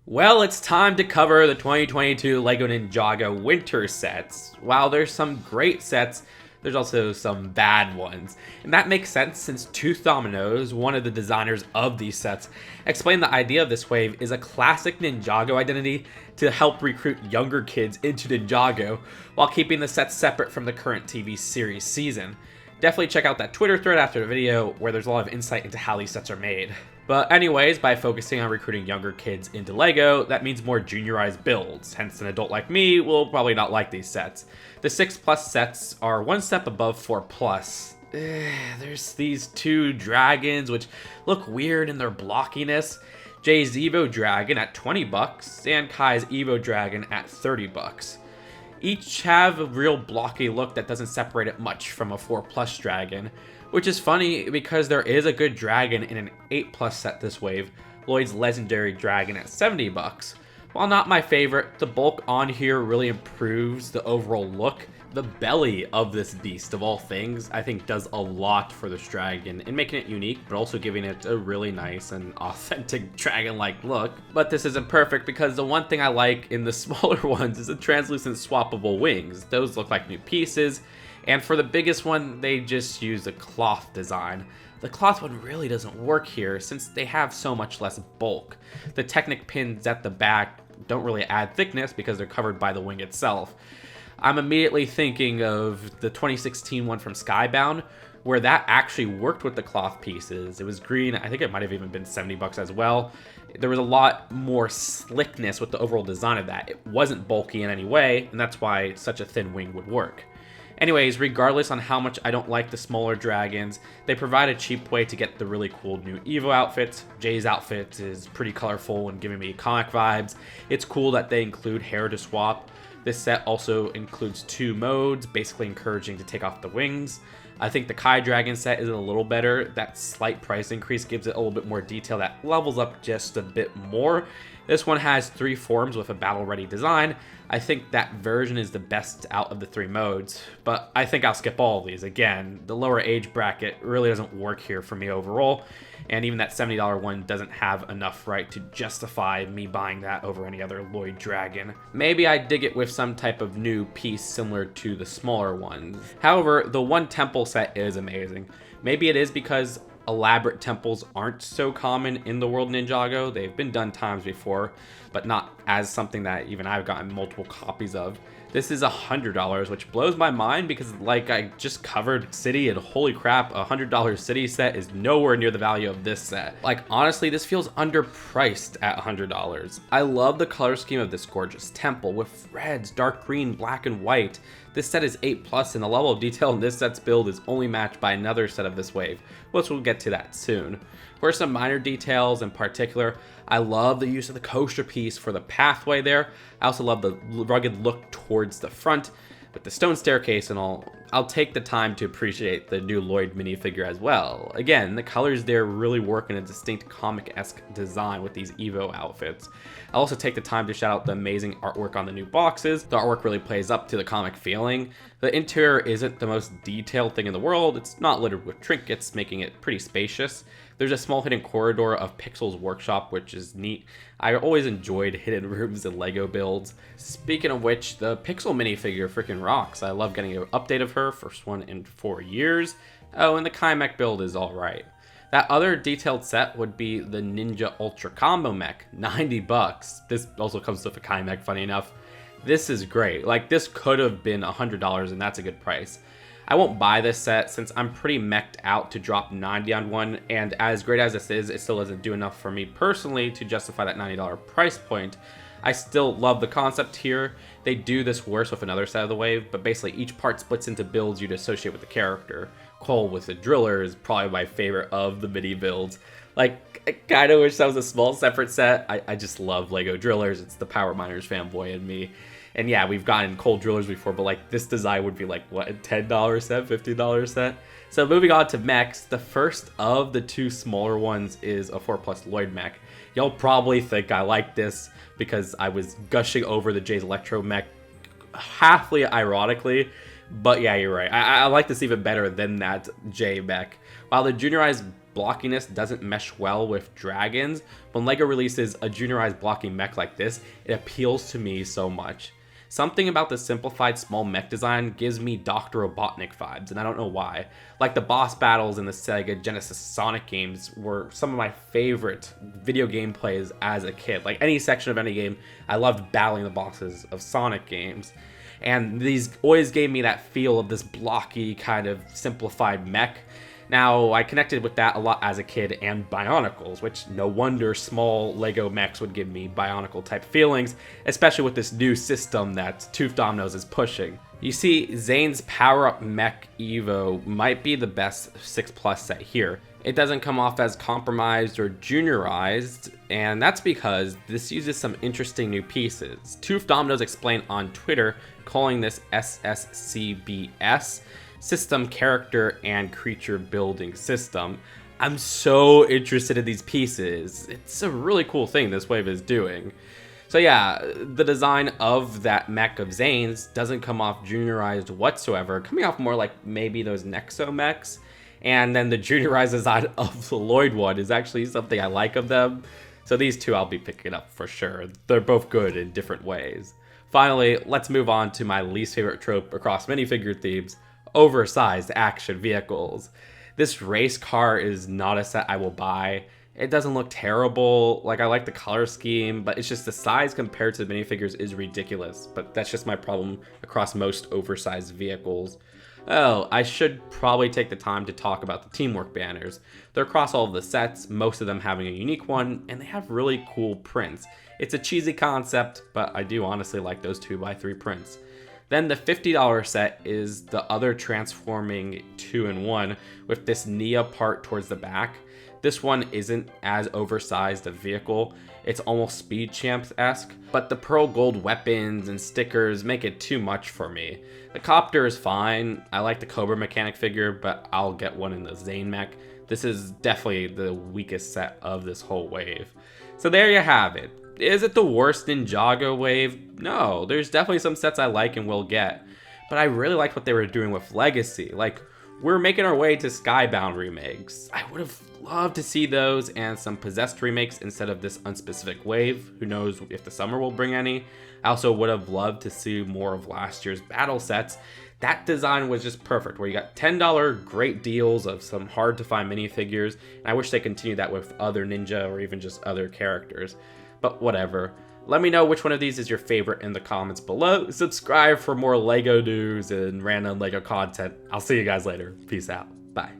Well, it's time to cover the 2022 LEGO Ninjago winter sets. While there's some great sets, there's also some bad ones. And that makes sense since Tooth Dominoes, one of the designers of these sets, explained the idea of this wave is a classic Ninjago identity to help recruit younger kids into Ninjago while keeping the sets separate from the current TV series season. Definitely check out that Twitter thread after the video where there's a lot of insight into how these sets are made. But anyways, by focusing on recruiting younger kids into LEGO, that means more juniorized builds, hence an adult like me will probably not like these sets. The 6+ sets are one step above 4+. There's these two dragons which look weird in their blockiness. Jay's Evo Dragon at $20 and Kai's Evo Dragon at $30. Each have a real blocky look that doesn't separate it much from a 4+ dragon, which is funny because there is a good dragon in an 8+ set this wave, Lloyd's legendary dragon at $70. While not my favorite, the bulk on here really improves the overall look. The belly of this beast, of all things, I think does a lot for this dragon in making it unique, but also giving it a really nice and authentic dragon-like look. But this isn't perfect because the one thing I like in the smaller ones is the translucent swappable wings. Those look like new pieces, and for the biggest one, they just use a cloth design. The cloth one really doesn't work here since they have so much less bulk. The Technic pins at the back don't really add thickness because they're covered by the wing itself. I'm immediately thinking of the 2016 one from Skybound, where that actually worked with the cloth pieces. It was green, I think it might have even been $70 as well. There was a lot more slickness with the overall design of that. It wasn't bulky in any way, and that's why such a thin wing would work. Anyways, regardless on how much I don't like the smaller dragons, they provide a cheap way to get the really cool new Evo outfits. Jay's outfit is pretty colorful and giving me comic vibes. It's cool that they include hair to swap. This set also includes 2 modes, basically encouraging to take off the wings. I think the Kai Dragon set is a little better. That slight price increase gives it a little bit more detail that levels up just a bit more. This one has 3 forms with a battle-ready design. I think that version is the best out of the 3 modes, but I think I'll skip all of these. Again, the lower age bracket really doesn't work here for me overall, and even that $70 one doesn't have enough right to justify me buying that over any other Lloyd Dragon. Maybe I dig it with some type of new piece similar to the smaller ones. However, the one temple set is amazing. Maybe it is because elaborate temples aren't so common in the world Ninjago. They've been done times before, but not as something that even I've gotten multiple copies of. This is $100, which blows my mind because like I just covered City and holy crap, a $100 City set is nowhere near the value of this set. Like honestly, this feels underpriced at $100. I love the color scheme of this gorgeous temple with reds, dark green, black, and white. This set is 8+, and the level of detail in this set's build is only matched by another set of this wave, which we'll get to that soon. For some minor details in particular, I love the use of the coaster piece for the pathway there. I also love the rugged look towards the front with the stone staircase and all. I'll take the time to appreciate the new Lloyd minifigure as well. Again, the colors there really work in a distinct comic-esque design with these Evo outfits. I'll also take the time to shout out the amazing artwork on the new boxes. The artwork really plays up to the comic feeling. The interior isn't the most detailed thing in the world. It's not littered with trinkets, making it pretty spacious. There's a small hidden corridor of Pixel's workshop, which is neat. I always enjoyed hidden rooms in LEGO builds. Speaking of which, the Pixel minifigure freaking rocks. I love getting an update of her, first one in 4 years. Oh, and the Kai Mech build is alright. That other detailed set would be the Ninja Ultra Combo Mech, $90. This also comes with a Kai Mech, funny enough. This is great. Like, this could have been $100, and that's a good price. I won't buy this set since I'm pretty mech'd out to drop $90 on one, and as great as this is, it still doesn't do enough for me personally to justify that $90 price point. I still love the concept here. They do this worse with another set of the wave, but basically each part splits into builds you'd associate with the character. Cole with the Driller is probably my favorite of the mini builds. Like, I kind of wish that was a small separate set. I just love LEGO Drillers. It's the Power Miners fanboy in me. And yeah, we've gotten Cold Drillers before, but like this design would be like, what, a $10 set, $15 set? So moving on to Mechs, the first of the 2 smaller ones is a 4+ Lloyd Mech. You'll probably think I like this because I was gushing over the Jay's Electro Mech halfly ironically, but yeah, you're right. I like this even better than that Jay Mech. While the juniorized blockiness doesn't mesh well with dragons, when LEGO releases a juniorized blocking mech like this, it appeals to me so much. Something about the simplified small mech design gives me Dr. Robotnik vibes, and I don't know why. Like the boss battles in the Sega Genesis Sonic games were some of my favorite video game plays as a kid. Like any section of any game, I loved battling the bosses of Sonic games. And these always gave me that feel of this blocky kind of simplified mech. Now, I connected with that a lot as a kid and Bionicles, which no wonder small LEGO mechs would give me Bionicle type feelings, especially with this new system that Tooth Dominoes is pushing. You see, Zane's power-up mech Evo might be the best 6+ set here. It doesn't come off as compromised or juniorized, and that's because this uses some interesting new pieces. Tooth Dominoes explained on Twitter, calling this SSCBS, System Character and Creature Building System. I'm so interested in these pieces. It's a really cool thing this wave is doing. So yeah, the design of that mech of Zane's doesn't come off juniorized whatsoever, coming off more like maybe those Nexo mechs. And then the juniorized design of the Lloyd one is actually something I like of them. So these two I'll be picking up for sure. They're both good in different ways. Finally, let's move on to my least favorite trope across minifigure themes: oversized action vehicles. This race car is not a set I will buy. It doesn't look terrible, like I like the color scheme, but it's just the size compared to the minifigures is ridiculous. But that's just my problem across most oversized vehicles. Oh, I should probably take the time to talk about the teamwork banners. They're across all of the sets, most of them having a unique one, and they have really cool prints. It's a cheesy concept, but I do honestly like those 2x3 prints. Then the $50 set is the other transforming 2-in-1 with this Nia part towards the back. This one isn't as oversized a vehicle, it's almost Speed Champs-esque, but the pearl gold weapons and stickers make it too much for me. The copter is fine, I like the Cobra mechanic figure, but I'll get one in the Zane mech. This is definitely the weakest set of this whole wave. So there you have it. Is it the worst Ninjago wave? No, there's definitely some sets I like and will get, but I really liked what they were doing with Legacy. Like, we're making our way to Skybound remakes. I would have loved to see those and some Possessed remakes instead of this unspecific wave. Who knows if the summer will bring any. I also would have loved to see more of last year's battle sets. That design was just perfect, where you got $10 great deals of some hard to find minifigures, and I wish they continued that with other ninja or even just other characters. But whatever. Let me know which one of these is your favorite in the comments below. Subscribe for more LEGO news and random LEGO content. I'll see you guys later. Peace out. Bye.